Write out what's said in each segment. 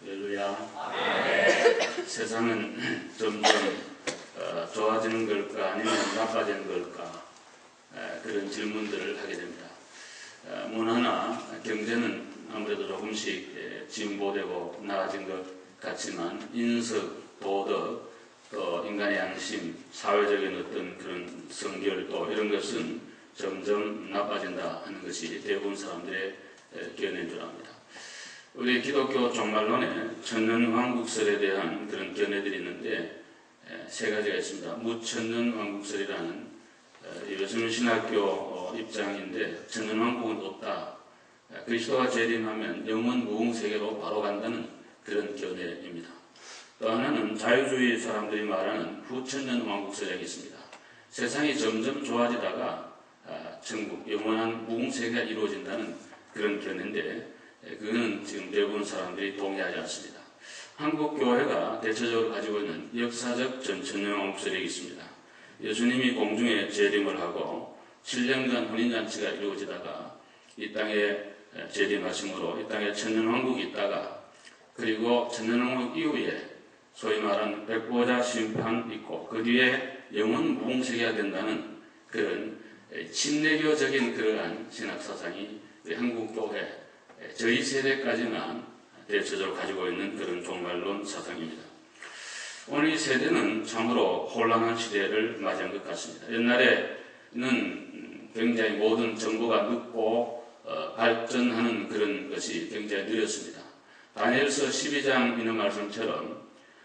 할렐루야. 세상은 점점 좋아지는 걸까 아니면 나빠지는 걸까 그런 질문들을 하게 됩니다. 문화나 경제는 아무래도 조금씩 진보되고 나아진 것 같지만 인식, 도덕, 또 인간의 양심, 사회적인 어떤 그런 성결도 이런 것은 점점 나빠진다 하는 것이 대부분 사람들의 견해인 줄 압니다. 우리 기독교 종말론에 천년왕국설에 대한 그런 견해들이 있는데 세 가지가 있습니다. 무천년왕국설이라는 요즘 신학교 입장인데 천년왕국은 없다. 그리스도가 재림하면 영원 무궁세계로 바로 간다는 그런 견해입니다. 또 하나는 자유주의 사람들이 말하는 후천년왕국설이 있습니다. 세상이 점점 좋아지다가 천국, 영원한 무궁세계가 이루어진다는 그런 견해인데 그거는 지금 대부분 사람들이 동의하지 않습니다. 한국 교회가 대체적으로 가지고 있는 역사적 전천년왕국설이 있습니다. 예수님이 공중에 재림을 하고 7년간 혼인잔치가 이루어지다가 이 땅에 재림하심으로 이 땅에 천년왕국이 있다가 그리고 천년왕국 이후에 소위 말하는 백보자 심판 있고 그 뒤에 영원 무궁세계가 된다는 그런 침례교적인 그러한 신학사상이 우리 한국교회 저희 세대까지만 대체적으로 가지고 있는 그런 종말론 사상입니다. 오늘 이 세대는 참으로 혼란한 시대를 맞이한 것 같습니다. 옛날에는 굉장히 모든 정보가 늦고 발전하는 그런 것이 굉장히 느렸습니다. 다니엘서 12장 있는 말씀처럼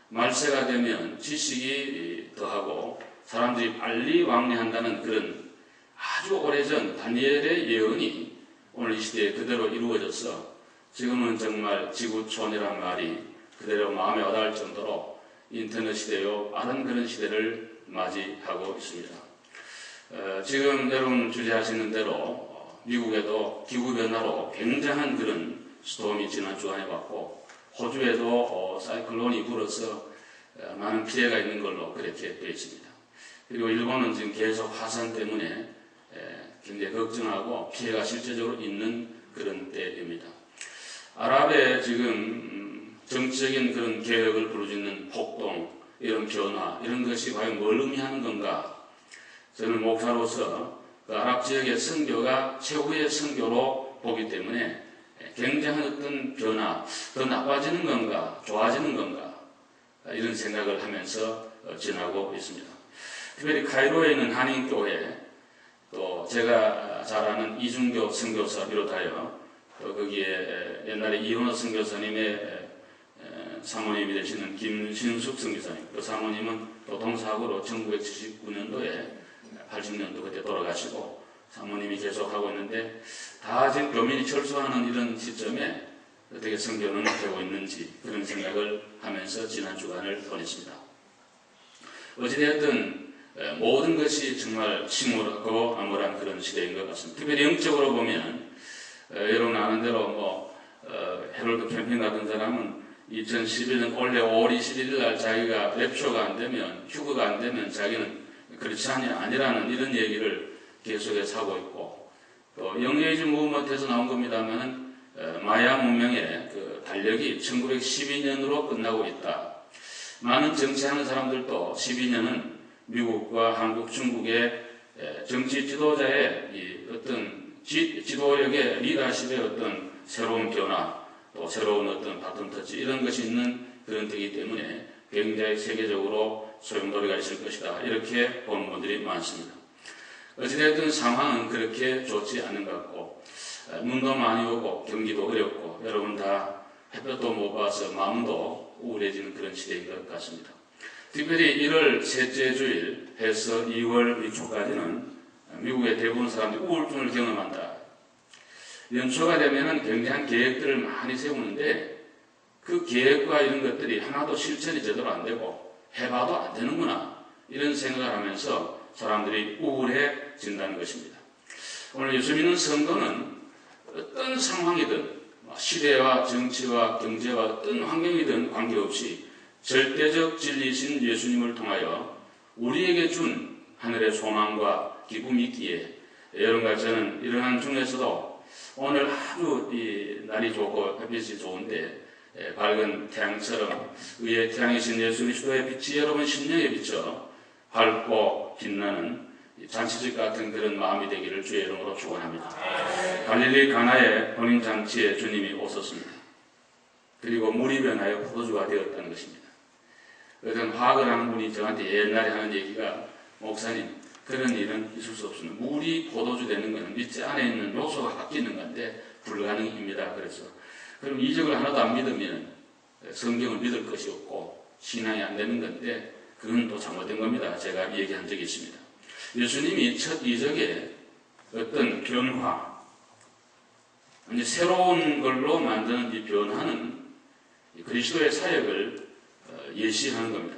말세가 되면 지식이 더하고 사람들이 빨리 왕래한다는 그런 아주 오래전 다니엘의 예언이 오늘 이 시대에 그대로 이루어져서 지금은 정말 지구촌이란 말이 그대로 마음에 와닿을 정도로 인터넷 시대요 빠른 그런 시대를 맞이하고 있습니다. 지금 여러분 주제하시는 대로 미국에도 기후변화로 굉장한 그런 스톰이 지난 주간에 왔고 호주에도 사이클론이 불어서 많은 피해가 있는 걸로 그렇게 되어 있습니다. 그리고 일본은 지금 계속 화산 때문에 굉장히 걱정하고 피해가 실제적으로 있는 그런 때입니다. 아랍의 지금 정치적인 그런 개혁을 부르짖는 폭동, 이런 변화, 이런 것이 과연 뭘 의미하는 건가? 저는 목사로서 그 아랍 지역의 선교가 최후의 선교로 보기 때문에 굉장한 어떤 변화, 더 나빠지는 건가, 좋아지는 건가? 이런 생각을 하면서 지나고 있습니다. 특별히 카이로에 있는 한인교회, 또 제가 잘 아는 이중교 선교사 비롯하여 또 거기에 옛날에 이현호 선교사님의 사모님이 되시는 김신숙 선교사님, 그 사모님은 교통사고로 1979년도에 80년도 그때 돌아가시고 사모님이 계속하고 있는데 다 지금 교민이 철수하는 이런 시점에 어떻게 선교는 되고 있는지 그런 생각을 하면서 지난 주간을 보냈습니다. 어찌되었든 모든 것이 정말 침울하고 암울한 그런 시대인 것 같습니다. 특별히 영적으로 보면 여러분 아는 대로 헤럴드 캠핑 같은 사람은 2011년 올해 5월 21일 날 자기가 랩쇼가 안 되면 휴거가 안 되면 자기는 그렇지 아니라는 이런 얘기를 계속해서 하고 있고 또 영에이즈 무브먼트에서 나온 겁니다만은 마야 문명의 그 달력이 1912년으로 끝나고 있다. 많은 정치하는 사람들도 12년은 미국과 한국, 중국의 정치 지도자의 이 어떤 지도력의 리더십의 어떤 새로운 변화, 또 새로운 어떤 바톤 터치 이런 것이 있는 그런 때이기 때문에 굉장히 세계적으로 소용돌이가 있을 것이다. 이렇게 보는 분들이 많습니다. 어찌됐든 상황은 그렇게 좋지 않은 것 같고 눈도 많이 오고 경기도 어렵고 여러분 다 햇볕도 못 봐서 마음도 우울해지는 그런 시대인 것 같습니다. 특별히 1월 셋째 주일 해서 2월 초까지는 미국의 대부분 사람들이 우울증을 경험한다. 연초가 되면은 굉장한 계획들을 많이 세우는데 그 계획과 이런 것들이 하나도 실천이 제대로 안 되고 해봐도 안 되는구나 이런 생각을 하면서 사람들이 우울해진다는 것입니다. 오늘 예수 믿는 성도는 어떤 상황이든 시대와 정치와 경제와 어떤 환경이든 관계없이 절대적 진리이신 예수님을 통하여 우리에게 준 하늘의 소망과 기쁨이 있기에 여러분과 저는 이러한 중에서도 오늘 아주 이 날이 좋고 햇빛이 좋은데 밝은 태양처럼 의의 태양이신 예수 그리스도의 빛이 여러분 심령에 비쳐 밝고 빛나는 잔치집 같은 그런 마음이 되기를 주의 이름으로 축원합니다. 갈릴리 가나의 혼인잔치에 주님이 오셨습니다. 그리고 물이 변하여 포도주가 되었다는 것입니다. 어떤 화학을 하는 분이 저한테 옛날에 하는 얘기가, 목사님, 그런 일은 있을 수 없습니다. 물이 포도주 되는 것은 밑에 안에 있는 요소가 바뀌는 건데 불가능입니다. 그래서 그럼 이적을 하나도 안 믿으면 성경을 믿을 것이 없고 신앙이 안 되는 건데, 그건 또 잘못된 겁니다. 제가 얘기한 적이 있습니다. 예수님이 첫 이적에 어떤 변화, 이제 새로운 걸로 만드는 이 변화는 그리스도의 사역을 예시하는 겁니다.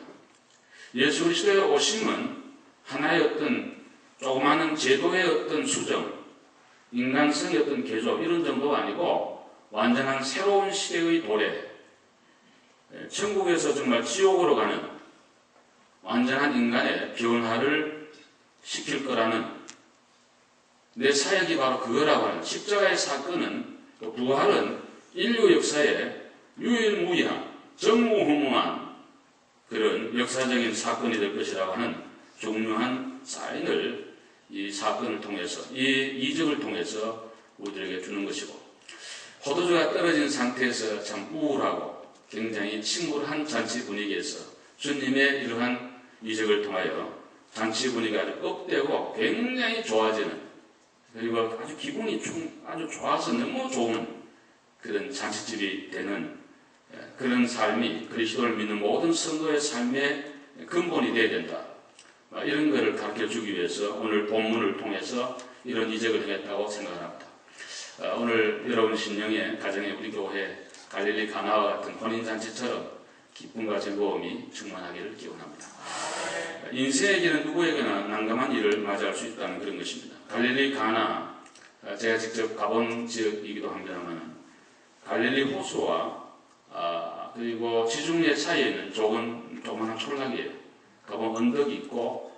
예수 그리스도의 오심은 하나의 어떤 조그마한 제도의 어떤 수정, 인간성의 어떤 개조, 이런 정도가 아니고 완전한 새로운 시대의 도래, 천국에서 정말 지옥으로 가는 완전한 인간의 변화를 시킬 거라는, 내 사역이 바로 그거라고 하는 십자가의 사건은, 부활은 인류 역사에 유일무이한 전무후무한 그런 역사적인 사건이 될 것이라고 하는 중요한 사인을 이 사건을 통해서, 이 이적을 통해서 우리들에게 주는 것이고, 포도주가 떨어진 상태에서 참 우울하고 굉장히 침울한 잔치 분위기에서 주님의 이러한 이적을 통하여 잔치 분위기가 아주 업되고 굉장히 좋아지는, 그리고 아주 기분이 아주 좋아서 너무 좋은 그런 잔치집이 되는 그런 삶이 그리스도를 믿는 모든 성도의 삶의 근본이 되어야 된다. 이런 것을 가르쳐주기 위해서 오늘 본문을 통해서 이런 이적을 행했다고 생각합니다. 오늘 여러분 심령에, 가정에, 우리 교회 갈릴리 가나와 같은 혼인잔치처럼 기쁨과 즐거움이 충만하기를 기원합니다. 인생의 길은 누구에게나 난감한 일을 맞이할 수 있다는 그런 것입니다. 갈릴리 가나, 제가 직접 가본 지역이기도 합니다만, 갈릴리 호수와 그리고 지중해 사이에 있는 조그마한 촌락이에요. 가보면 언덕이 있고,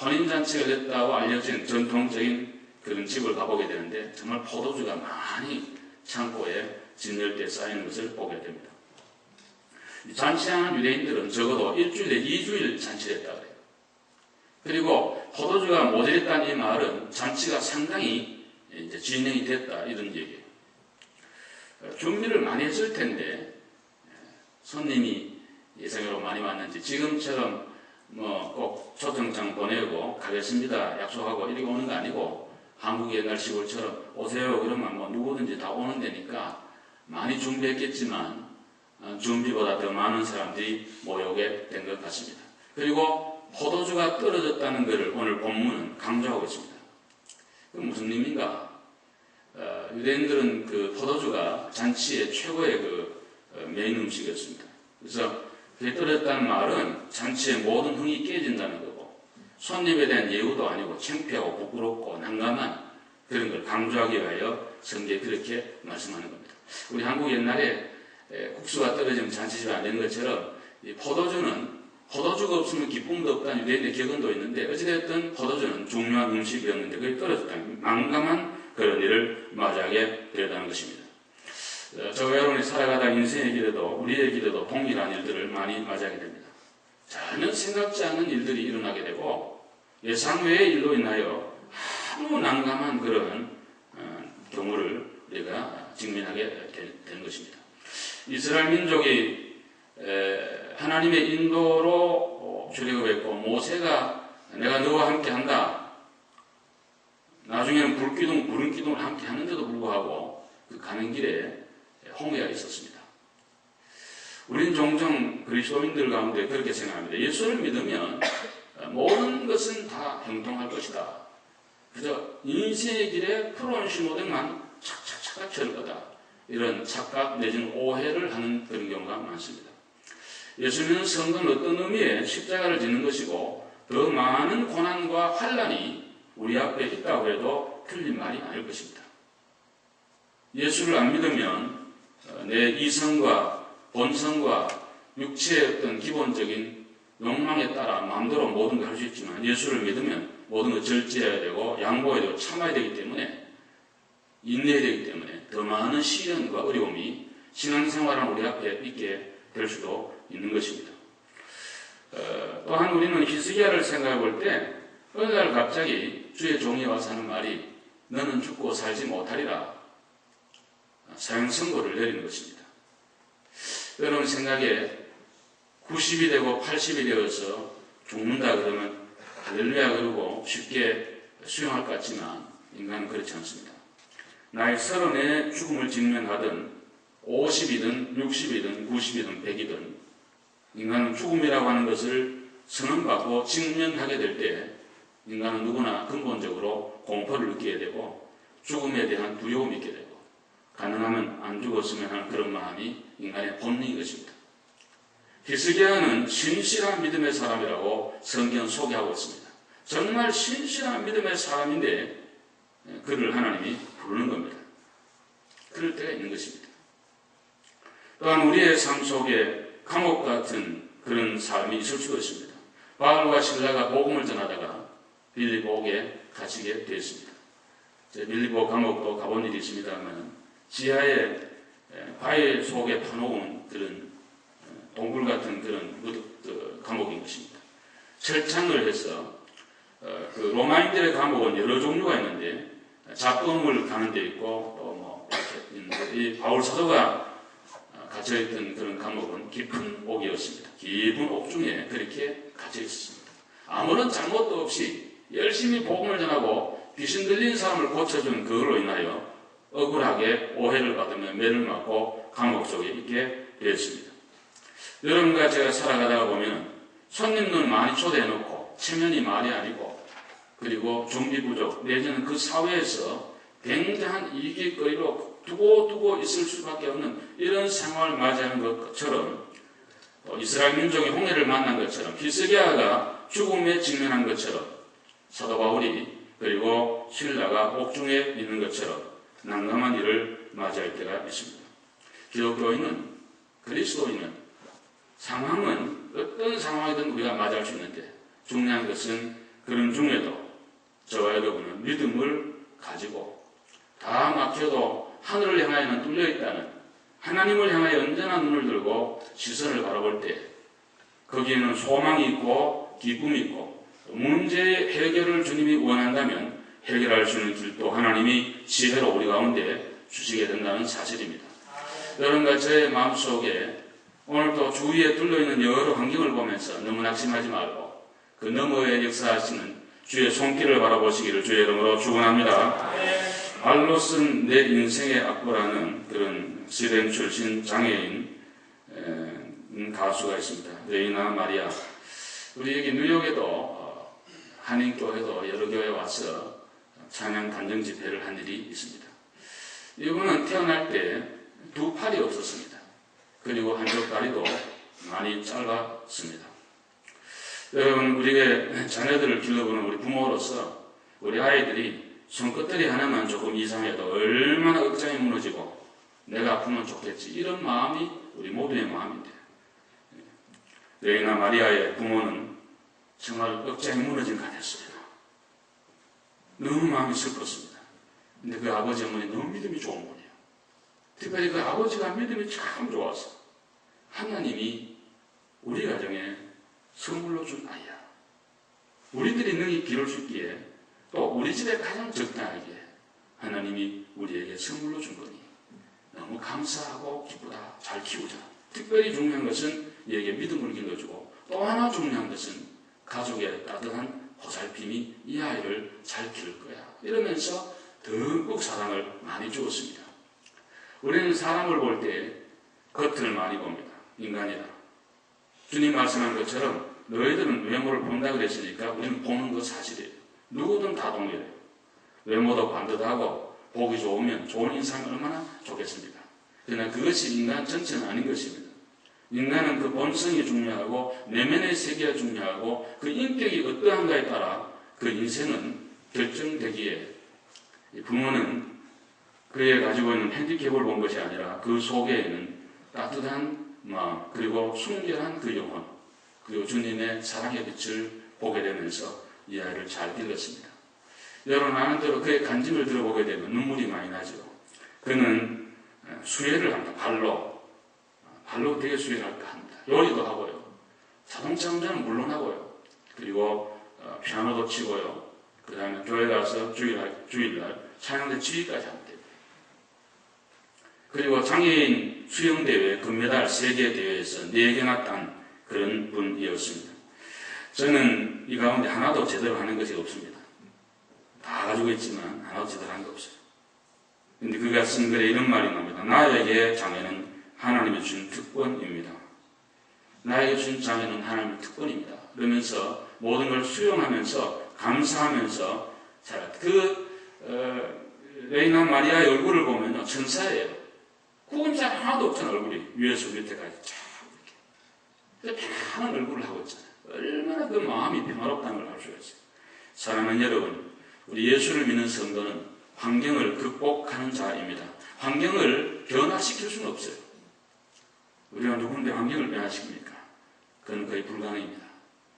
혼인잔치가 됐다고 알려진 전통적인 그런 집을 가보게 되는데, 정말 포도주가 많이 창고에 진열되어 쌓이는 것을 보게 됩니다. 잔치하는 유대인들은 적어도 일주일에 2주일 잔치를 했다 그래요. 그리고 포도주가 모자랐다는 이 말은 잔치가 상당히 이제 진행이 됐다, 이런 얘기예요. 준비를 많이 했을 텐데 손님이 예상외로 많이 왔는지, 지금처럼 꼭 초청장 보내고 가겠습니다 약속하고 이렇게 오는 거 아니고, 한국 옛날 시골처럼 오세요 그러면 누구든지 다 오는 데니까 많이 준비했겠지만 준비보다 더 많은 사람들이 모여오게 된 것 같습니다. 그리고 포도주가 떨어졌다는 것을 오늘 본문은 강조하고 있습니다. 그 무슨 의미인가? 유대인들은 그 포도주가 잔치의 최고의 그 메인 음식이었습니다. 그래서 그게 떨어졌다는 말은 잔치의 모든 흥이 깨진다는 거고, 손님에 대한 예우도 아니고 창피하고 부끄럽고 난감한 그런 걸 강조하기 위하여 성경에 그렇게 말씀하는 겁니다. 우리 한국 옛날에 국수가 떨어지면 잔치집이 안 되는 것처럼, 이 포도주가 없으면 기쁨도 없다는 유대인의 격언도 있는데, 어찌됐든 포도주는 중요한 음식이었는데 그게 떨어졌다는 난감한 그런 일을 맞이하게 되었다는 것입니다. 저와 여러분이 살아가다 인생의 길에도, 우리의 길에도 동일한 일들을 많이 맞이하게 됩니다. 전혀 생각지 않은 일들이 일어나게 되고, 예상 외의 일로 인하여 아주 난감한 그런 경우를 우리가 직면하게 되는 것입니다. 이스라엘 민족이 하나님의 인도로 출애굽했고, 모세가 내가 너와 함께 한다, 나중에는 불기둥, 구름 기둥을 함께 하는데도 불구하고 그 가는 길에 홍해가 있었습니다. 우린 종종 그리스도인들 가운데 그렇게 생각합니다. 예수를 믿으면 모든 것은 다 형통할 것이다. 그저 인생의 길에 풀어온 신호등만 착착착 켜를 거다. 이런 착각 내지는 오해를 하는 그런 경우가 많습니다. 예수 믿는 성도는 어떤 의미의 십자가를 짓는 것이고, 더 많은 고난과 환난이 우리 앞에 있다고 해도 틀린 말이 아닐 것입니다. 예수를 안 믿으면 내 이성과 본성과 육체의 어떤 기본적인 욕망에 따라 마음대로 모든 걸 할 수 있지만, 예수를 믿으면 모든 걸 절제해야 되고 양보해야 되고 참아야 되기 때문에, 인내해야 되기 때문에 더 많은 시련과 어려움이 신앙생활은 우리 앞에 있게 될 수도 있는 것입니다. 또한 우리는 히스기야를 생각해 볼 때 어느 날 갑자기 주의 종이 와서 하는 말이 너는 죽고 살지 못하리라 사형 선고를 내리는 것입니다. 여러분 생각에 90이 되고 80이 되어서 죽는다 그러면 할렐루야 그러고 쉽게 수용할 것 같지만 인간은 그렇지 않습니다. 나이 30에 죽음을 직면하든 50이든 60이든 90이든 100이든 인간은 죽음이라고 하는 것을 선언받고 직면하게 될 때 인간은 누구나 근본적으로 공포를 느끼게 되고 죽음에 대한 두려움이 있게 되고 가능하면 안 죽었으면 하는 그런 마음이 인간의 본능인 것입니다. 히스기야는 신실한 믿음의 사람이라고 성경은 소개하고 있습니다. 정말 신실한 믿음의 사람인데 그를 하나님이 부르는 겁니다. 그럴 때가 있는 것입니다. 또한 우리의 삶 속에 감옥 같은 그런 삶이 있을 수도 있습니다. 바울과 실라가 복음을 전하다가 빌립보에 갇히게 되었습니다. 빌립보 감옥도 가본 일이 있습니다만 지하에 바위 속에 파놓은 그런 동굴 같은 그런 감옥인 것입니다. 철창을 해서 그 로마인들의 감옥은 여러 종류가 있는데 잡범을 가는 데 있고 또 뭐 이렇게 있는데 이 바울 사도가 갇혀있던 그런 감옥은 깊은 옥이었습니다. 깊은 옥 중에 그렇게 갇혀 있었습니다. 아무런 잘못도 없이 열심히 복음을 전하고 귀신 들린 사람을 고쳐준 그걸로 인하여 억울하게 오해를 받으며 매를 맞고 감옥 속에 있게 되었습니다. 여러분과 제가 살아가다가 보면 손님들 많이 초대해놓고 체면이 말이 아니고 그리고 준비 부족 내지는 그 사회에서 굉장한 이익거리로 두고 있을 수밖에 없는 이런 상황을 맞이하는 것처럼 이스라엘 민족이 홍해를 만난 것처럼 히스기야가 죽음에 직면한 것처럼 사도 바울이 그리고 실라가 옥중에 있는 것처럼 난감한 일을 맞이할 때가 있습니다. 기독교인은 그리스도인은 상황은 어떤 상황이든 우리가 맞이할 수 있는데 중요한 것은 그런 중에도 저와 여러분은 믿음을 가지고 다 막혀도 하늘을 향하여는 뚫려있다는 하나님을 향하여 언제나 눈을 들고 시선을 바라볼 때 거기에는 소망이 있고 기쁨이 있고 문제의 해결을 주님이 원한다면 해결할 수 있는 길도 하나님이 지혜로 우리 가운데 주시게 된다는 사실입니다. 여러분과 저의 마음속에 오늘도 주위에 둘러있는 여러 환경을 보면서 너무 낙심하지 말고 그 너머에 역사하시는 주의 손길을 바라보시기를 주의 이름으로 축원합니다. 알로스는 내 인생의 악보라는 그런 스웨덴 출신 장애인 가수가 있습니다. 레이나 마리아. 우리 여기 뉴욕에도 한인교회도 여러 교회 와서 찬양 단정 집회를 한 일이 있습니다. 이분은 태어날 때 두 팔이 없었습니다. 그리고 한쪽 다리도 많이 짧았습니다. 여러분, 우리의 자녀들을 길러보는 우리 부모로서 우리 아이들이 손끝들이 하나만 조금 이상해도 얼마나 억장이 무너지고 내가 아프면 좋겠지 이런 마음이 우리 모두의 마음인데 레이나 마리아의 부모는 정말 억장이 무너진 것 같았어요. 너무 마음이 슬펐습니다. 근데 그 아버지 어머니 너무 믿음이 좋은 분이에요. 특별히 그 아버지가 믿음이 참 좋아서 하나님이 우리 가정에 선물로 준 아이야. 우리들이 능히 기를 수 있기에 또 우리 집에 가장 적당하게 하나님이 우리에게 선물로 준 거니 너무 감사하고 기쁘다. 잘 키우자. 특별히 중요한 것은 얘에게 믿음을 길러주고 또 하나 중요한 것은 가족의 따뜻한 보살핌이 이 아이를 잘 키울 거야. 이러면서 듬뿍 사랑을 많이 주었습니다. 우리는 사람을 볼 때 겉을 많이 봅니다. 인간이다. 주님 말씀한 것처럼 너희들은 외모를 본다 그랬으니까 우리는 보는 거 사실이에요. 누구든 다 동일해요. 외모도 반듯하고 보기 좋으면 좋은 인상이 얼마나 좋겠습니까? 그러나 그것이 인간 전체는 아닌 것입니다. 인간은 그 본성이 중요하고 내면의 세계가 중요하고 그 인격이 어떠한가에 따라 그 인생은 결정되기에 부모는 그에 가지고 있는 핸디캡을 본 것이 아니라 그 속에는 따뜻한 마음 그리고 순결한 그 영혼 그리고 주님의 사랑의 빛을 보게 되면서 이 아이를 잘 길렀습니다. 여러분 아는 대로 그의 간증을 들어보게 되면 눈물이 많이 나죠. 그는 수혜를 합니다. 발로 되게 수혜를 합니다. 요리도 하고요. 자동차 운전은 물론 하고요. 그리고 피아노도 치고요. 그 다음에 교회 가서 주일날 찬양대 지휘까지 합니다. 그리고 장애인 수영대회 금메달 세계대회에서 4개나 딴 그런 분이었습니다. 저는 이 가운데 하나도 제대로 하는 것이 없습니다. 다 가지고 있지만 하나도 제대로 하는 게 없어요. 근데 그가 쓴 글에 이런 말이 나옵니다. 나에게 장애는 하나님이 준 특권입니다. 나에게 준 장애는 하나님의 특권입니다. 그러면서 모든 걸 수용하면서 감사하면서 레이나 마리아의 얼굴을 보면 천사예요. 구김살 하나도 없잖아. 얼굴이 위에서 밑에까지 쫙 이렇게 편안한 얼굴을 하고 있잖아요. 얼마나 그 마음이 평화롭다는 걸 알 수가 있어요. 사랑하는 여러분, 우리 예수를 믿는 성도는 환경을 극복하는 자입니다. 환경을 변화시킬 수는 없어요. 우리가 누군데 환경을 변화시킵니까? 그건 거의 불가능입니다.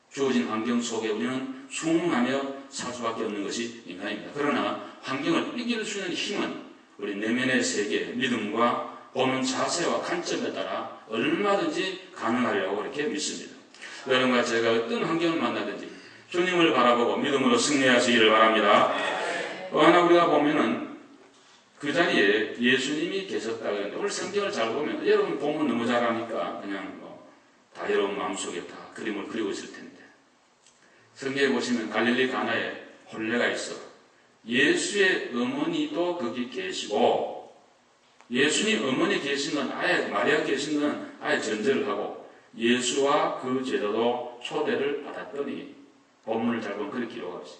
주어진 환경 속에 우리는 순응하며 살 수밖에 없는 것이 인간입니다. 그러나 환경을 이길 수 있는 힘은 우리 내면의 세계, 믿음과 보는 자세와 관점에 따라 얼마든지 가능하리라고 이렇게 믿습니다. 여러분과 제가 어떤 환경을 만나든지 주님을 바라보고 믿음으로 승리하시기를 바랍니다. 또 하나 우리가 보면은 그 자리에 예수님이 계셨다 그러는데 오늘 성경을 잘 보면 여러분 보면 너무 잘하니까 그냥 다 여러분 마음속에 다 그림을 그리고 있을 텐데 성경에 보시면 갈릴리 가나에 혼례가 있어 예수의 어머니도 거기 계시고 예수님 어머니 계신 건 아예 마리아 계신 건 아예 전제를 하고 예수와 그 제자도 초대를 받았더니 본문을 잘 보면 그렇게 기록하고 있어요.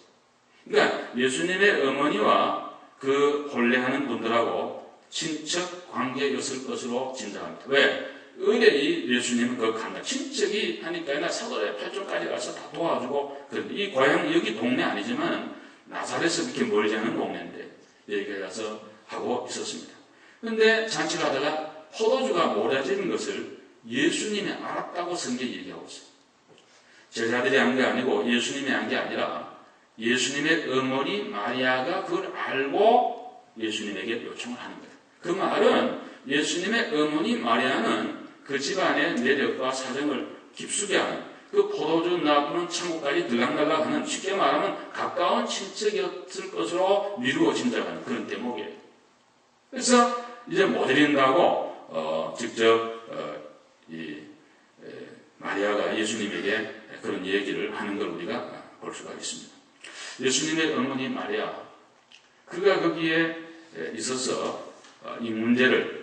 그러니까 예수님의 어머니와 그 혼례하는 분들하고 친척 관계였을 것으로 짐작합니다. 왜? 의뢰이 예수님은 그 간다. 친척이 하니까 나 사도의 팔촌까지 가서 다 도와주고 그런데 이 고향 여기 동네 아니지만 나사렛에서 그렇게 멀지 않은 동네인데 여기 가서 하고 있었습니다. 그런데 잔치를 하다가 포도주가 몰아지는 것을 예수님이 알았다고 성경이 얘기하고 있어요. 제자들이 한 게 아니고 예수님이 한 게 아니라 예수님의 어머니 마리아가 그걸 알고 예수님에게 요청을 하는 거예요. 그 말은 예수님의 어머니 마리아는 그 집안의 내력과 사정을 깊숙이 하는 그 포도주 놔두는 창고까지 들락날락하는 쉽게 말하면 가까운 친척이었을 것으로 미루어 짐작하는 그런 대목이에요. 그래서 이제 못 드린다고 직접 마리아가 예수님에게 그런 얘기를 하는 걸 우리가 볼 수가 있습니다. 예수님의 어머니 마리아 그가 거기에 있어서 이 문제를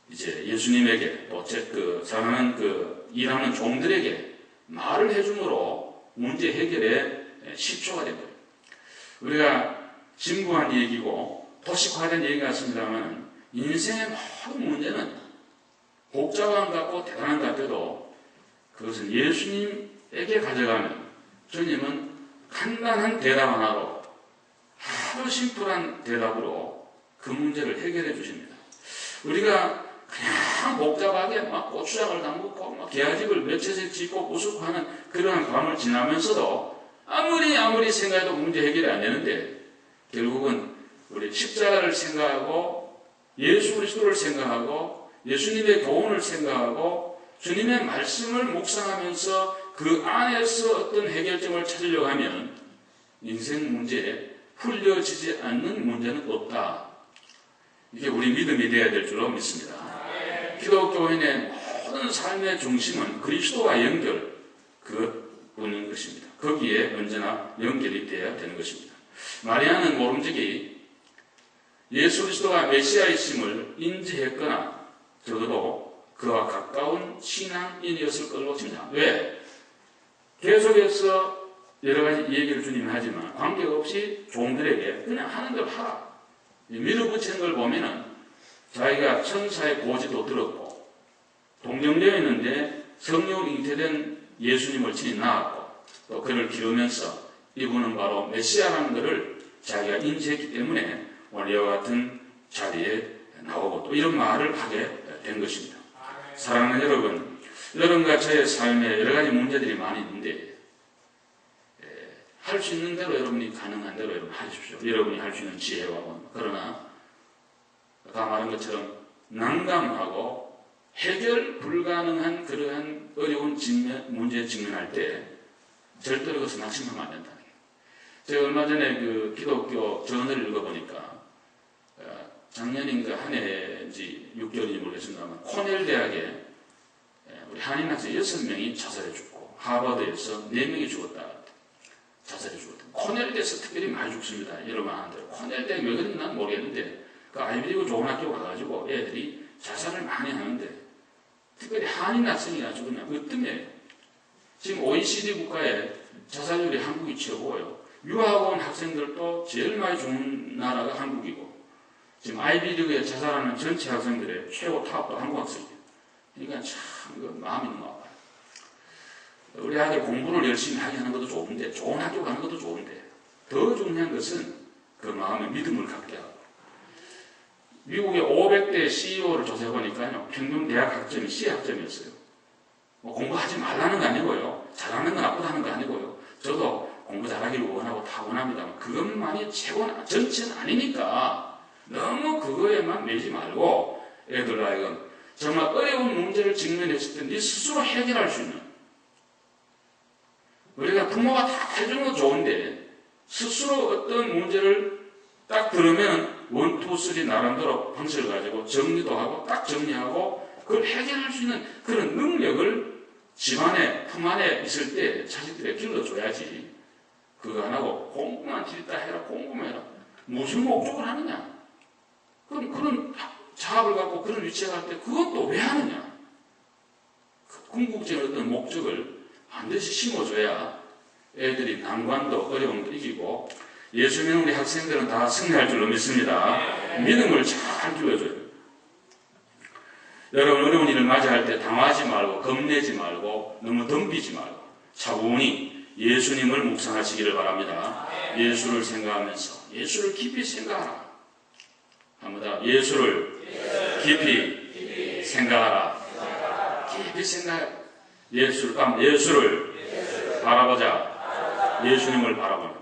이제 예수님에게 또 그 사랑하는 그 일하는 종들에게 말을 해줌으로 문제 해결에 시초가 된 거예요. 우리가 진부한 얘기고 도식화된 얘기 같습니다만 인생의 모든 문제는 복잡한 것 같고 대단한 것 같아도 그것은 예수님에게 가져가면 주님은 간단한 대답 하나로 아주 심플한 대답으로 그 문제를 해결해 주십니다. 우리가 그냥 복잡하게 막 고추장을 담그고 막 계야집을 며칠씩 짓고 부수고 하는 그러한 밤을 지나면서도 아무리 생각해도 문제 해결이 안 되는데 결국은 우리 십자가를 생각하고 예수 그리스도를 생각하고 예수님의 교훈을 생각하고 주님의 말씀을 묵상하면서 그 안에서 어떤 해결점을 찾으려고 하면 인생 문제에 풀려지지 않는 문제는 없다. 이게 우리 믿음이 되어야 될 줄로 믿습니다. 기독교인의 모든 삶의 중심은 그리스도와 연결, 그분인 것입니다. 거기에 언제나 연결이 되어야 되는 것입니다. 마리아는 모름지기 예수 그리스도가 메시아이심을 인지했거나 적어도 그와 가까운 신앙인이었을 걸로 짐작합니다. 왜? 계속해서 여러 가지 얘기를 주님이 하지만 관계없이 종들에게 그냥 하는 걸 하라. 밀어붙이는 걸 보면은 자기가 천사의 고지도 들었고 동정되어 있는데 성령 잉태된 예수님을 친히 낳았고 또 그를 기르면서 이분은 바로 메시아라는 것을 자기가 인지했기 때문에 오늘 이와 같은 자리에 나오고 또 이런 말을 하게 된 것입니다. 사랑하는 여러분, 여러분과 저의 삶에 여러 가지 문제들이 많이 있는데 할 수 있는 대로 여러분이 가능한 대로 여러분 하십시오. 여러분이 할 수 있는 지혜와 그러나 아까 말한 것처럼 난감하고 해결 불가능한 그러한 어려운 문제에 직면할 때 절대로 그것을 낙심하면 안 된다는 거예요. 제가 얼마 전에 그 기독교 전을 읽어보니까 작년인가 한 해인지 6개월인지 모르겠습니다만 코넬 대학에 우리 한인 학생 6명이 자살해 죽고 하버드에서 4명이 죽었다. 자살해 죽었다. 코넬대에서 특별히 많이 죽습니다. 여러분 아는 대로. 코넬 대학이 왜 그런지 난 모르겠는데 그 아이비리그 좋은 학교 가가지고 애들이 자살을 많이 하는데 특별히 한인 학생이라 죽으면 으뜸이에요. 지금 OECD 국가에 자살률이 한국이 최고예요. 유학 온 학생들도 제일 많이 죽는 나라가 한국이고 지금 아이비리그에 자살하는 전체 학생들의 최고 탑도 한국 학생이에요. 그러니까 참 마음이 너무 아파요. 우리 아들 공부를 열심히 하게 하는 것도 좋은데 좋은 학교 가는 것도 좋은데 더 중요한 것은 그 마음의 믿음을 갖게 하고 미국의 500대 CEO를 조사해보니까요 평균 대학 학점이 C 학점이었어요. 뭐 공부하지 말라는 거 아니고요 잘하는 건 나쁘다는 거 아니고요 저도 공부 잘하기를 원하고 타고납니다만 그것만이 최고는 전체는 아니니까 너무 그거에만 매지 말고 애들 아이건 정말 어려운 문제를 직면했을 때 네 스스로 해결할 수 있는 우리가 부모가 다 해주는 건 좋은데 스스로 어떤 문제를 딱 들으면 1, 2, 3 나름대로 방식을 가지고 정리도 하고 딱 정리하고 그걸 해결할 수 있는 그런 능력을 집안에 품 안에 있을 때 자식들에게 길러줘야지 그거 안 하고 공부만 들이다 해라 공부만 해라 무슨 목적을 하느냐 그럼 그런 자업을 갖고 그런 위치에 갈 때 그건 또 왜 하느냐 궁극적인 어떤 목적을 반드시 심어줘야 애들이 난관도 어려움도 이기고 예수 믿는 우리 학생들은 다 승리할 줄로 믿습니다. 믿음을 잘 길러줘야 돼요. 여러분 어려운 일을 맞이할 때 당하지 말고 겁내지 말고 너무 덤비지 말고 차분히 예수님을 묵상하시기를 바랍니다. 예수를 생각하면서 예수를 깊이 생각하라. 한번 더 예수를 깊이 생각하라. 깊이 생각해. 예수를 바라보자. 예수님을 바라보는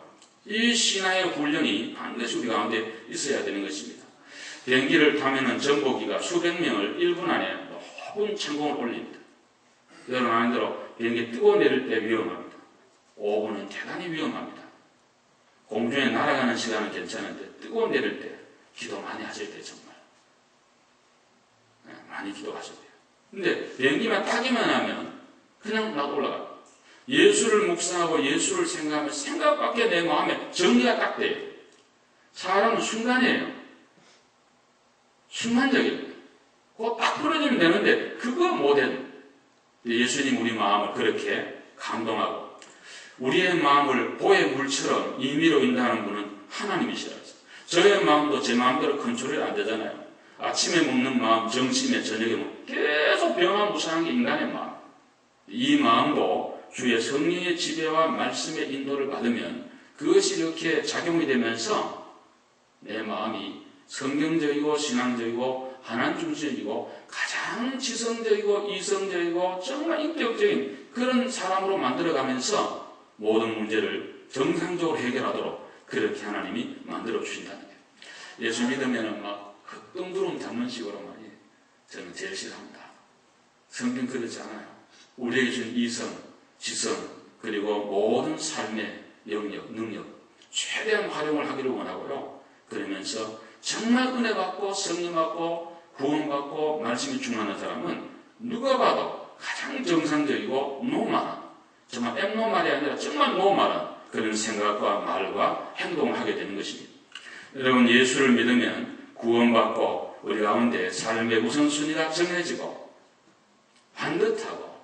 이 신화의 훈련이 반드시 우리 가운데 있어야 되는 것입니다. 비행기를 타면은 전보기가 수백 명을 1분 안에 높은 천공을 올립니다. 여러분 아는 대로 비행기 뜨고 내릴 때 위험합니다. 5분은 대단히 위험합니다. 공중에 날아가는 시간은 괜찮은데 뜨고 내릴 때 기도 많이 하셔야 돼요. 정말 많이 기도하셔야 돼요. 근데 비행기만 타기만 하면 그냥 나도 올라가요. 예수를 묵상하고 예수를 생각하면 생각밖에 내 마음에 정리가 딱 돼요. 사람은 순간이에요. 순간적이에요. 그거 딱 풀어지면 되는데 그거 못해요. 예수님 우리 마음을 그렇게 감동하고 우리의 마음을 보의 물처럼 임의로 인도하는 분은 하나님이시라서 저의 마음도 제 마음대로 컨트롤이 안 되잖아요. 아침에 먹는 마음, 점심에 저녁에 먹는 계속 변화무쌍한 게 인간의 마음. 이 마음도 주의 성령의 지배와 말씀의 인도를 받으면 그것이 이렇게 작용이 되면서 내 마음이 성경적이고 신앙적이고 하나님 중심이고 가장 지성적이고 이성적이고 정말 인격적인 그런 사람으로 만들어가면서 모든 문제를 정상적으로 해결하도록 그렇게 하나님이 만들어 주신다는 거예요. 예수 믿으면 막 흑동두름 잡는 식으로 말이에요. 저는 제일 싫어합니다. 성경 그렇지 않아요. 우리에게 준 이성, 지성, 그리고 모든 삶의 영역, 능력 최대한 활용을 하기를 원하고요. 그러면서 정말 은혜 받고 성령 받고 구원 받고 말씀이 충만한 사람은 누가 봐도 가장 정상적이고 노멀한 정말 앱노멀이 아니라 정말 노멀한 그런 생각과 말과 행동을 하게 되는 것입니다. 여러분 예수를 믿으면 구원받고 우리 가운데 삶의 우선순위가 정해지고 반듯하고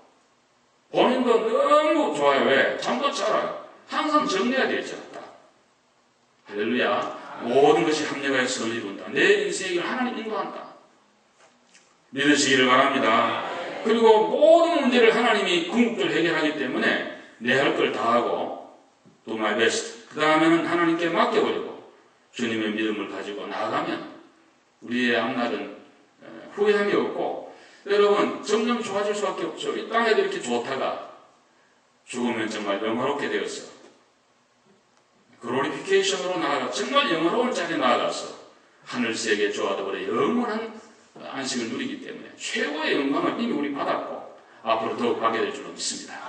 본인도 너무 좋아요. 왜? 잠도 잘아요. 항상 정리가 되어 있잖아. 할렐루야. 모든 것이 합력하여 선을 이룬다. 내 인생을 하나님 인도한다. 믿으시기를 바랍니다. 그리고 모든 문제를 하나님이 궁극적으로 해결하기 때문에 내 할 걸 다 하고 do my best. 그 다음에는 하나님께 맡겨버리고 주님의 믿음을 가지고 나아가면 우리의 앞날은 후회함이 없고 여러분 점점 좋아질 수밖에 없죠. 이 땅에도 이렇게 좋다가 죽으면 정말 영화롭게 되었어. 글로리피케이션으로 나아가 정말 영화로운 자리에 나아가서 하늘세계 좋아도 그래 영원한 안식을 누리기 때문에 최고의 영광을 이미 우리 받았고 앞으로 더욱 받게 될 줄로 믿습니다.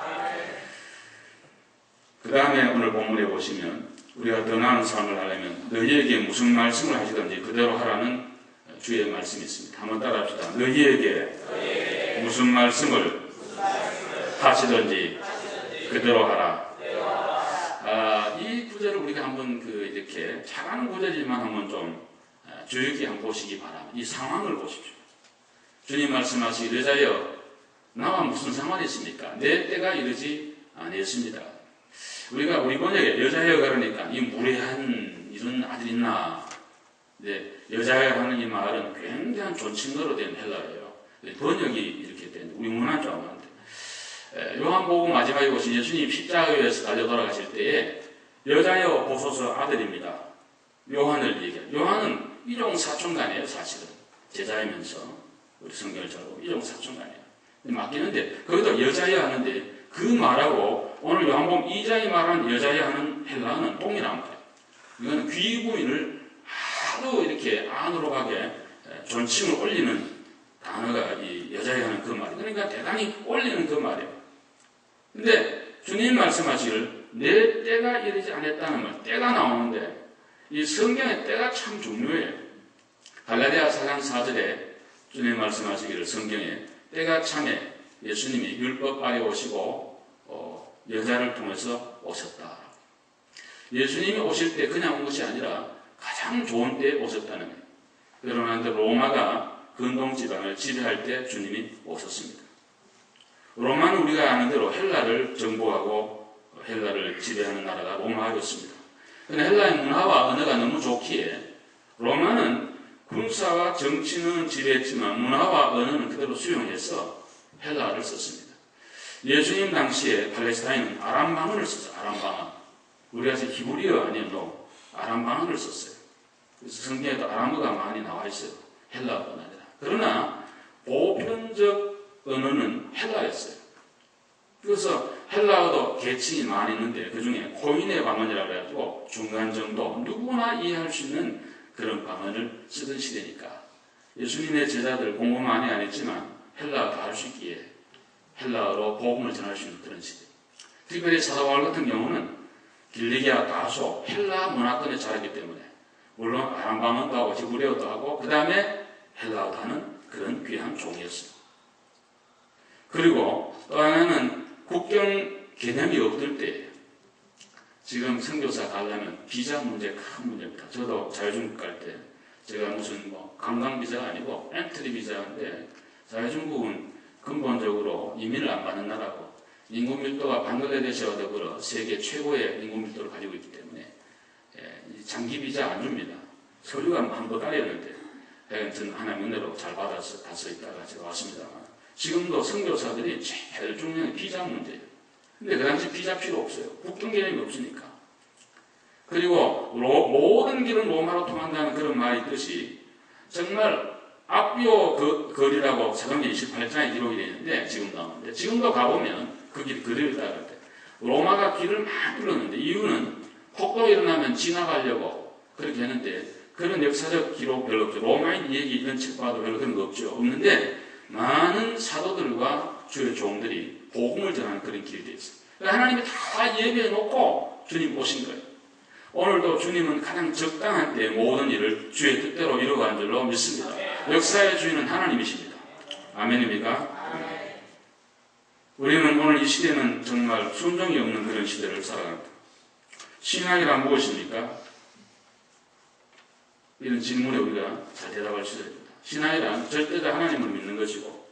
그 다음에 오늘 본문에 보시면 우리가 더 나은 삶을 하려면 너희에게 무슨 말씀을 하시든지 그대로 하라는 주의 말씀이 있습니다. 한번 따라합시다. 너희에게 무슨 말씀을 하시든지 그대로 하라. 이 구절을 우리가 한번 이렇게 잘하는 구절이지만 한번 좀 주의 깊게 한번 보시기 바랍니다. 이 상황을 보십시오. 주님 말씀하시기 여자여 나와 무슨 상관이 있습니까? 내 때가 이르지 아니했습니다. 우리가 우리 번역에 여자여 그러니까 이 무례한 이런 아들 있나? 여자여 하는 이 말은 굉장한 존칭어로 된 헬라예요. 번역이 이렇게 된 우리 문화는 좀 안는데 요한복음 마지막에 보신 예수님 십자가에서 달려 돌아가실 때에 여자여 보소서 아들입니다. 요한을 얘기해요. 요한은 일용 사촌간이에요. 사실은 제자이면서 우리 성경을 잘 보면 일용 사촌간이에요. 맡기는데 거기도 여자여 하는데 그 말하고 오늘 요한복음 2장이 말하는 여자여 하는 헬라어는 동일한 말이에요. 이거는 귀부인을 하도 이렇게 안으로 가게 존칭을 올리는 단어가 이 여자여 하는 그 말이에요. 그러니까 대단히 올리는 그 말이에요. 근데 주님 말씀하시기를 내 때가 이르지 않았다는 말, 때가 나오는데 이 성경의 때가 참 중요해요. 갈라디아 4장 4절에 주님 말씀하시기를 성경에 때가 참에 예수님이 율법 아래 오시고 여자를 통해서 오셨다. 예수님이 오실 때 그냥 온 것이 아니라 가장 좋은 때에 오셨다는 거예요. 그러나 로마가 근동 지방을 지배할 때 주님이 오셨습니다. 로마는 우리가 아는 대로 헬라를 정복하고 헬라를 지배하는 나라가 로마였습니다. 그런데 헬라의 문화와 언어가 너무 좋기에 로마는 군사와 정치는 지배했지만 문화와 언어는 그대로 수용해서 헬라어를 썼습니다. 예수님 당시에 팔레스타인은 아람 방언을 썼어요. 아람 방언. 우리가 히브리어 아니어도 아람 방언을 썼어요. 그래서 성경에도 아람어가 많이 나와 있어요. 헬라어가 아니라. 그러나 보편적 언어는 헬라였어요. 그래서 헬라어도 계층이 많이 있는데 그 중에 코인의 방언이라고 해가지고 중간 정도 누구나 이해할 수 있는 그런 방언을 쓰던 시대니까 예수님의 제자들 공부 많이 안 했지만 헬라어도 할 수 있기에 헬라어로 복음을 전할 수 있는 그런 시대. 특별히 사도 바울 같은 경우는 길리기아 다소 헬라 문화권에 자랐기 때문에 물론 아람 방언도 하고 히브리어도 하고 그 다음에 헬라어도 하는 그런 귀한 종이었어요. 그리고 또 하나는 국경 개념이 없을 때 지금 선교사 가려면 비자 문제 큰 문제입니다. 저도 자유중국 갈 때 제가 무슨 관광 비자가 아니고 엔트리 비자인데 자유중국은 근본적으로 이민을 안 받는 나라고 인구 밀도가 방글라데시와 더불어 세계 최고의 인구 밀도를 가지고 있기 때문에 장기 비자 안 줍니다. 서류가 한번 깔렸는데 저는 하나님 은혜로 잘 받아서 가서 있다가 제가 왔습니다. 지금도 선교사들이 제일 중요한 비자 문제예요. 근데 그 당시 비자 필요 없어요. 국경 개념이 없으니까. 그리고 모든 길은 로마로 통한다는 그런 말이 있듯이 정말 앞비오 거리라고 사도행전 28장에 기록이 되어 있는데 지금 나오는데 지금도 가보면 그 길 그대로 따라갈 때 로마가 길을 많이 뚫었는데 이유는 폭동이 일어나면 지나가려고 그렇게 했는데 그런 역사적 기록 별로 없죠. 로마인 얘기 이런 책 봐도 별로 그런 거 없죠. 없는데 많은 사도들과 주의 종들이 복음을 전하는 그런 길이 되어 있어요. 하나님이 다 예비해 놓고 주님 오신 거예요. 오늘도 주님은 가장 적당한 때에 모든 일을 주의 뜻대로 이루어가는 줄로 믿습니다. 역사의 주인은 하나님이십니다. 아멘입니까? 아멘. 우리는 오늘 이 시대는 정말 순종이 없는 그런 시대를 살아갑니다. 신앙이란 무엇입니까? 이런 질문에 우리가 잘 대답할 수 있습니다. 신앙이란 절대적 하나님을 믿는 것이고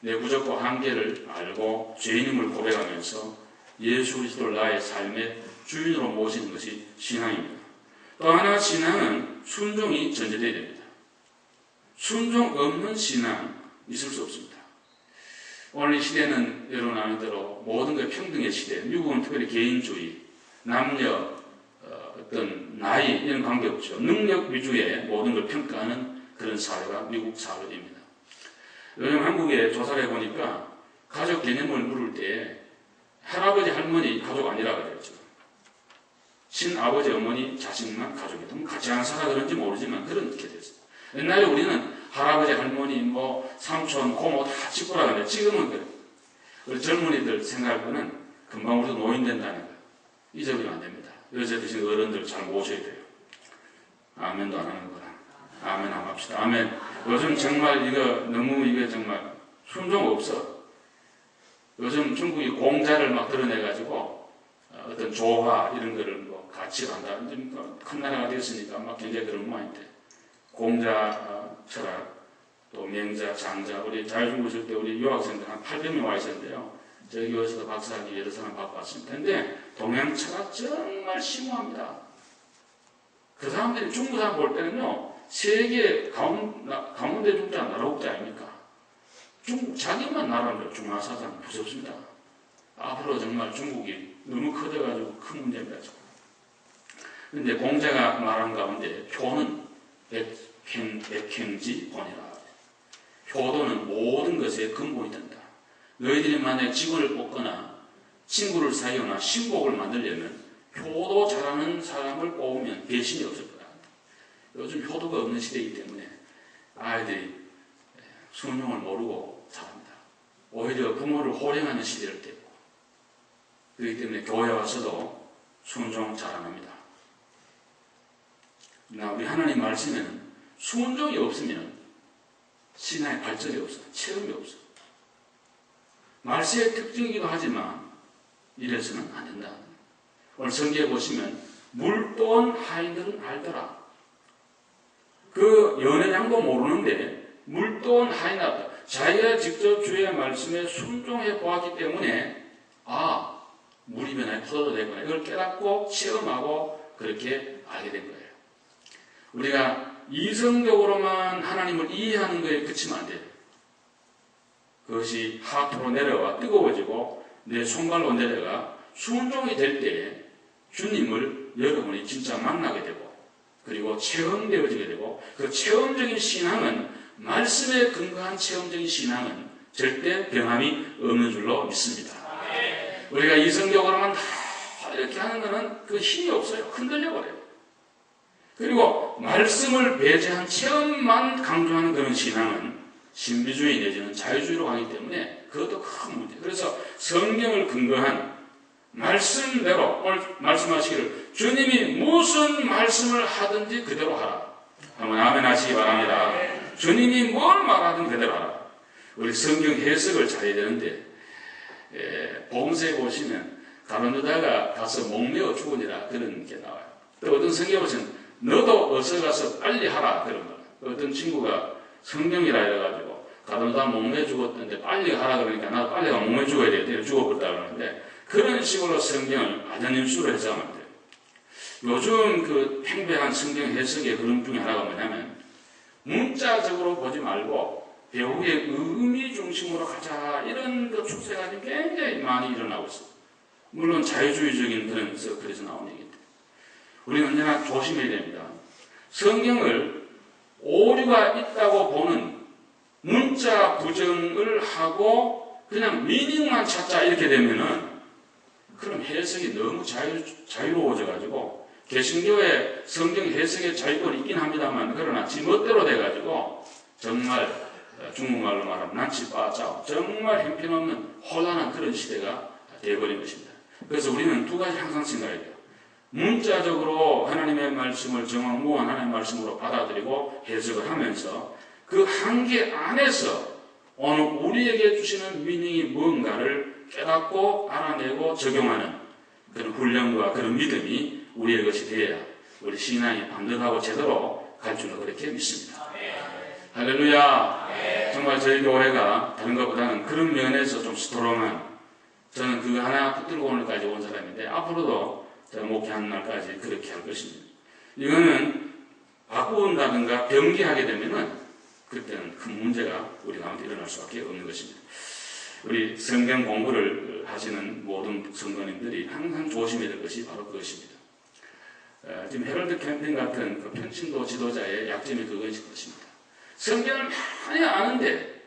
내 부족과 한계를 알고 죄인임을 고백하면서 예수 그리스도를 나의 삶의 주인으로 모시는 것이 신앙입니다. 또 하나 신앙은 순종이 전제되어야 됩니다. 순종 없는 신앙 있을 수 없습니다. 오늘 이 시대는 여러분 아는 대로 모든 것 평등의 시대, 미국은 특별히 개인주의, 남녀, 어떤 나이 이런 관계없죠. 능력 위주의 모든 걸 평가하는 그런 사회가 미국 사회입니다. 요즘 한국에 조사를 해보니까 가족 개념을 물을 때 할아버지 할머니 가족 아니라고 그랬죠. 친아버지 어머니 자식만 가족이다. 같이 안 살아 그런지 모르지만 그렇게 됐어요. 옛날에 우리는 할아버지, 할머니, 뭐 삼촌, 고모 다 찍고라 그래. 지금은 그래. 우리 젊은이들 생각하고는 금방 우리도 노인 된다는 거 잊어버리면 안 됩니다. 여자 드신 어른들 잘 모셔야 돼요. 아멘도 안 하는 거라. 아멘 안 합시다. 아멘. 요즘 정말 이거 너무 이게 정말 순종 없어. 요즘 중국이 공자를 막 드러내가지고 어떤 조화 이런 거를 뭐 같이 간다. 큰 나라가 됐으니까 막 굉장히 그런 모양인데 공자 철학 또 명자, 장자 우리 자유중국 있을 때 우리 유학생들 한 800명 와 있었는데요. 저희 교회에서도 박사학위 여러 사람 받고 왔습니다. 근데 동양 철학 정말 심오합니다. 그 사람들이 중국 사람 볼 때는요. 세계 가운데 중자 나라국자 아닙니까? 중국 자기만 나라는 중화사상 무섭습니다. 앞으로 정말 중국이 너무 커져가지고 큰 문제입니다. 그런데 공자가 말한 가운데 효는 백행지 본이라. 효도는 모든 것의 근본이 된다. 너희들이 만약 직원을 뽑거나 친구를 사귀거나 신복을 만들려면 효도 잘하는 사람을 뽑으면 배신이 없을 거다. 요즘 효도가 없는 시대이기 때문에 아이들이 순종을 모르고 자랍니다. 오히려 부모를 호령하는 시대를 떼고 그렇기 때문에 교회 와서도 순종 잘 안 합니다. 우리 하나님 말씀에는 순종이 없으면 신앙의 발전이 없어. 체험이 없어. 말세의 특징이기도 하지만 이래서는 안 된다. 오늘 성경에 보시면 물돈 하인들은 알더라. 그 연애 양도 모르는데 물돈 하인하다. 자기가 직접 주의 말씀에 순종해 보았기 때문에 물이 변화에 포도도 되구나. 이걸 깨닫고 체험하고 그렇게 알게 된 거예요. 우리가 이성적으로만 하나님을 이해하는 거에 그치면 안 돼요. 그것이 하트로 내려와 뜨거워지고 내 손발로 내려가 순종이 될 때 주님을 여러분이 진짜 만나게 되고 그리고 체험되어지게 되고 그 체험적인 신앙은 말씀에 근거한 체험적인 신앙은 절대 변함이 없는 줄로 믿습니다. 우리가 이성적으로만 다 이렇게 하는 것은 그 힘이 없어요. 흔들려 버려요. 그리고 말씀을 배제한 체험만 강조하는 그런 신앙은 신비주의 내지는 자유주의로 가기 때문에 그것도 큰 문제. 그래서 성경을 근거한 말씀대로 오늘 말씀하시기를 주님이 무슨 말씀을 하든지 그대로 하라. 한번 아멘 하시기 바랍니다. 주님이 뭘 말하든 그대로 하라. 우리 성경 해석을 잘해야 되는데 복음서에 보시면 가론 유다가 가서 목매어 죽으니라 그런 게 나와요. 또 어떤 성경에 보시면 너도 어서 가서 빨리 하라 그런 거예요. 어떤 친구가 성경이라 해가지고 가론 유다 목매 죽었던데 빨리 하라 그러니까 나도 빨리 가서 목매 죽어야 돼. 죽어버렸다 그러는데 그런 식으로 성경을 아전인수로 해석하면 돼요. 요즘 그 팽배한 성경 해석의 흐름 중에 하나가 뭐냐면 문자적으로 보지 말고 배우의 의미 중심으로 가자 이런 그 추세가 굉장히 많이 일어나고 있어요. 물론 자유주의적인 그런 서클에서 나온 얘기인데 우리는 언제나 조심해야 됩니다. 성경을 오류가 있다고 보는 문자 부정을 하고 그냥 미닝만 찾자 이렇게 되면은 그럼 해석이 너무 자유로워져가지고 개신교의 성경 해석의 자유권이 있긴 합니다만 그러나 지멋대로 돼가지고 정말 중국말로 말하면 난치빠짜오 정말 형편없는 혼란한 그런 시대가 되어버린 것입니다. 그래서 우리는 두 가지 항상 생각해야 돼요. 문자적으로 하나님의 말씀을 정확무한 하나님의 말씀으로 받아들이고 해석을 하면서 그 한계 안에서 오늘 우리에게 주시는 미닝이 뭔가를 깨닫고 알아내고 적용하는 그런 훈련과 그런 믿음이 우리의 것이 되어야 우리 신앙이 반듯하고 제대로 갈 줄로 그렇게 믿습니다. 할렐루야. 정말 저희 교회가 다른 것보다는 그런 면에서 좀 스트롱한 저는 그 하나 붙들고 오늘까지 온 사람인데 앞으로도 제가 목회하는 날까지 그렇게 할 것입니다. 이거는 바꾼다든가 변기하게 되면은 그때는 큰 문제가 우리 가운데 일어날 수밖에 없는 것입니다. 우리 성경 공부를 하시는 모든 성도님들이 항상 조심해야 될 것이 바로 그것입니다. 지금 헤럴드 캠핑 같은 그 평신도 지도자의 약점이 그것입니다. 성경을 많이 아는데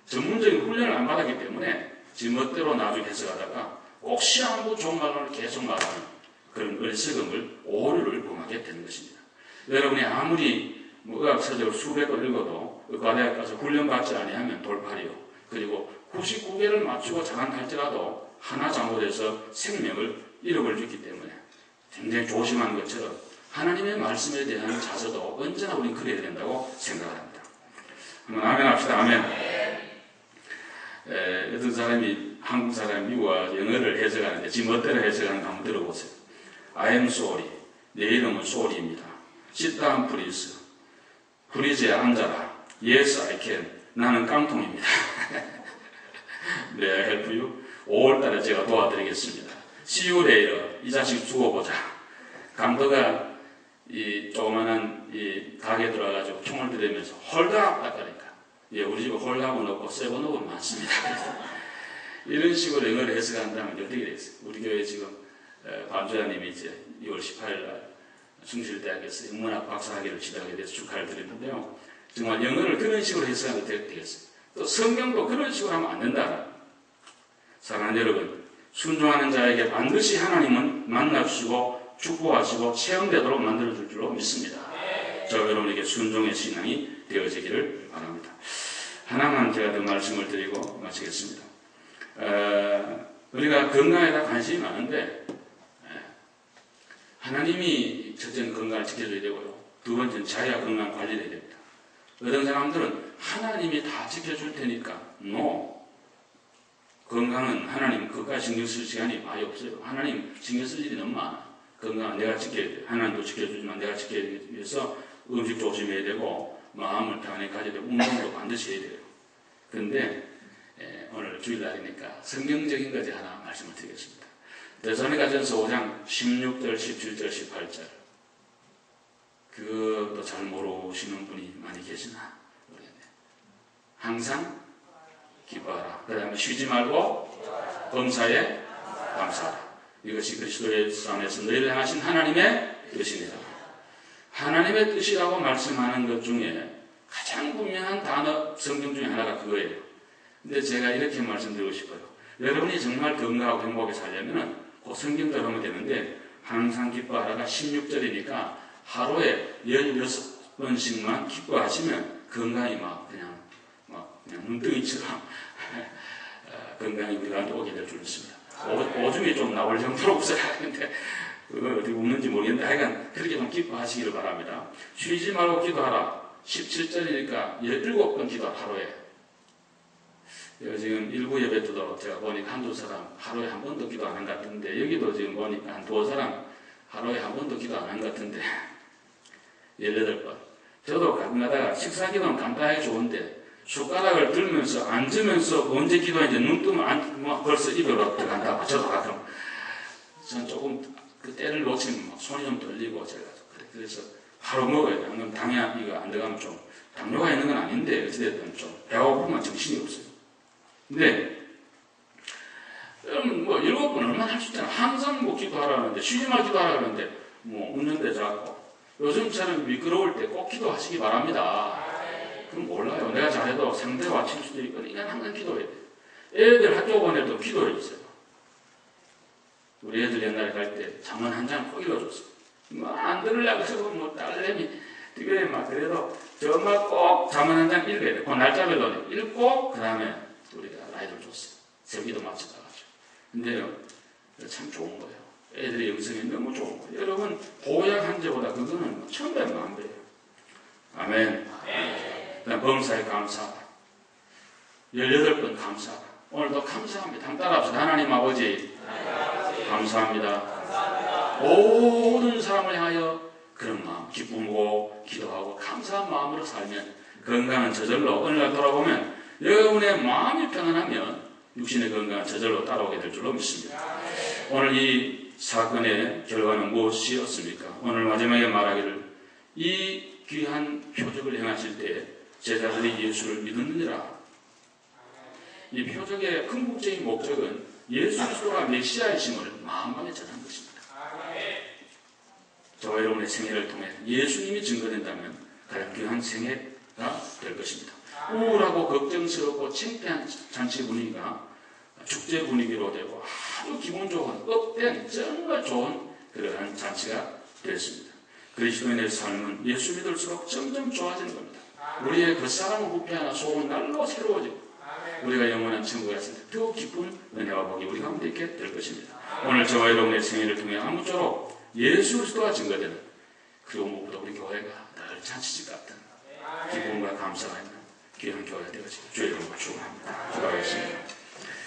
전문적인 훈련을 안 받았기 때문에 지멋대로 나중에 해석하다가 꼭 시한부 종말론을 계속 말하는 그런 어리석음을 오류를 범하게 되는 것입니다. 여러분이 아무리 의학 서적을 수백 권 읽어도 의과대학 가서 훈련받지 아니하면 돌팔이요. 그리고 99개를 맞추고 장한할지라도 하나 잘못해서 생명을 잃어버릴 수 있기 때문에 굉장히 조심하는 것처럼 하나님의 말씀에 대한 자세도 언제나 우리는 그래야 된다고 생각을 합니다. 한번 아멘 합시다. 아멘. 어떤 사람이 한국 사람이 미국와 영어를 해석하는데 지 멋대로 해석하는 거 한번 들어보세요. I am sorry. 내 이름은 sorry입니다. Sit down please. 프리즈에 앉아라. Yes I can. 나는 깡통입니다. May I help you? 5월달에 제가 도와드리겠습니다. See you later. 이 자식 두고 보자. 강도가 이 조그만한 이 가게 들어가가지고 총을 들이면서 홀드업 닦으니까 예, 우리 집에 홀드업은 없고 세븐업은 많습니다. 이런 식으로 영어를 해석한다면 어떻게 되겠어요? 우리 교회 지금 반주자님이 이제 2월 18일 숭실대학에서 영문학 박사학위를 취득하게 돼서 축하를 드리는데요. 정말 영어를 그런 식으로 해석하면 되겠어요. 또 성경도 그런 식으로 하면 안 된다. 사랑하는 여러분, 순종하는 자에게 반드시 하나님은 만나주시고 축복하시고 체험되도록 만들어줄 줄로 믿습니다. 저 여러분에게 순종의 신앙이 되어지기를 바랍니다. 하나만 제가 더 말씀을 드리고 마치겠습니다. 우리가 건강에다 관심이 많은데 하나님이 첫째는 건강을 지켜줘야 되고요. 두 번째는 자기가 건강 관리해야 됩니다. 어떤 사람들은 하나님이 다 지켜줄 테니까 건강은 하나님 그것까지 신경 쓸 시간이 많이 없어요. 하나님 신경 쓸 일이 너무 많아. 건강은 내가 지켜야 돼. 하나님도 지켜주지만 내가 지켜야기 위해서 음식 조심해야 되고 마음을 편안히 가져야 되고 운동도 반드시 해야 돼요. 그런데 오늘 주일날이니까 성경적인 것이 하나 말씀을 드리겠습니다. 데살로니가전서 5장 16절, 17절, 18절 그것도 잘 모르시는 분이 많이 계시나 모르겠네요. 항상 기뻐하라. 그 다음에 쉬지 말고 범사에 감사하라. 이것이 그리스도의 안에서 너희를 향하신 하나님의 뜻입니다. 하나님의 뜻이라고 말씀하는 것 중에 가장 분명한 단어 성경 중에 하나가 그거예요. 근데 제가 이렇게 말씀드리고 싶어요. 여러분이 정말 건강하고 행복하게 살려면 그 성경대로 하면 되는데 항상 기뻐하라가 16절이니까 하루에 16번씩만 기뻐하시면 건강이 그냥 눈덩이처럼 건강이 우리가 오게 될 줄 믿습니다. 오줌이 좀 나올 정도로 웃어야 하는데 그걸 어떻게 웃는지 모르겠는데 하여간 그렇게 좀 기뻐하시기를 바랍니다. 쉬지 말고 기도하라. 17절이니까 17번 기도하라. 하루에. 지금 일부 예배 때도 제가 보니까 한두 사람 하루에 한 번도 기도 안 한 것 같은데 여기도 지금 보니까 한두 사람 하루에 한 번도 기도 안 한 것 같은데 18번. 저도 가끔 가다가 식사 기도는 간단하게 좋은데 숟가락을 들면서 앉으면서 언제 기도하는지 눈 뜨면 벌써 입으로 들어간다. 저도 가끔 전 조금 그 때를 놓치면 손이 좀 떨리고 제가 그래서 바로 먹어야 돼. 그럼 당뇨 이거 안 들어가면 좀 당뇨가 있는 건 아닌데 어찌됐든 좀 배고프면 정신이 없어요. 근데 여러분 7번 얼마나 할 수 있잖아. 항상 기도하라는데 쉬지 말 기도하라는데 웃는데 자꾸 요즘처럼 미끄러울 때 꼭 기도하시기 바랍니다. 그럼 몰라요. 내가 잘해도 상대가 와칠 수도 있고 이건 항상 기도해야 돼. 애들 학교 보낼 때도 기도해 주세요. 우리 애들 옛날에 갈 때 잠언 한 장 꼭 읽어줬어요. 안 들으려고 해서 딸내미 그래 그래도 정말 꼭 잠언 한 장 읽어야 돼. 그 날짜별로 읽고 그 다음에 우리가 라이드를 줬어요. 세기도 마치다가죠. 근데요 참 좋은 거예요. 애들의 영성이 너무 좋은 거예요. 여러분 보약 한제보다 그거는 1000배만배예요. 아멘. 그다음 범사에 감사하라. 18번 감사하라. 오늘도 감사합니다. 한번 따라합시다. 하나님 아버지 감사합니다. 모든 사람을 향하여 그런 마음 기쁨고 기도하고 감사한 마음으로 살면 건강은 저절로 어느 날 돌아보면 여러분의 마음이 편안하면 육신의 건강은 저절로 따라오게 될 줄로 믿습니다. 오늘 이 사건의 결과는 무엇이었습니까? 오늘 마지막에 말하기를 이 귀한 표적을 행하실 때 제자들이 예수를 믿었느니라. 이 표적의 궁극적인 목적은 예수 그리스도가 메시아이심을 마음만에 전하는 것입니다. 저와 여러분의 생애를 통해 예수님이 증거된다면 가장 귀한 생애가 될 것입니다. 우울하고 걱정스럽고 창피한 잔치 분위기가 축제 분위기로 되고 아주 기분 좋은 업된 정말 좋은 그러한 잔치가 되었습니다. 그리스도인의 삶은 예수 믿을수록 점점 좋아지는 겁니다. 우리의 그 싸가는 부패하나 소원 날로 새로워지고 우리가 영원한 천국에 갔을 때 더 기쁜 은혜와 복이 우리 가운데 있게 될 것입니다. 오늘 저와 여러분의 생일을 통해 아무쪼록 예수 그리스도가 증거되는 그리고 무엇보다 우리 교회가 늘 잔치집 같은 기쁨과 감사가 있는 귀한 교회가 되어지길 주의 이름으로 축원합니다. 기도하겠습니다.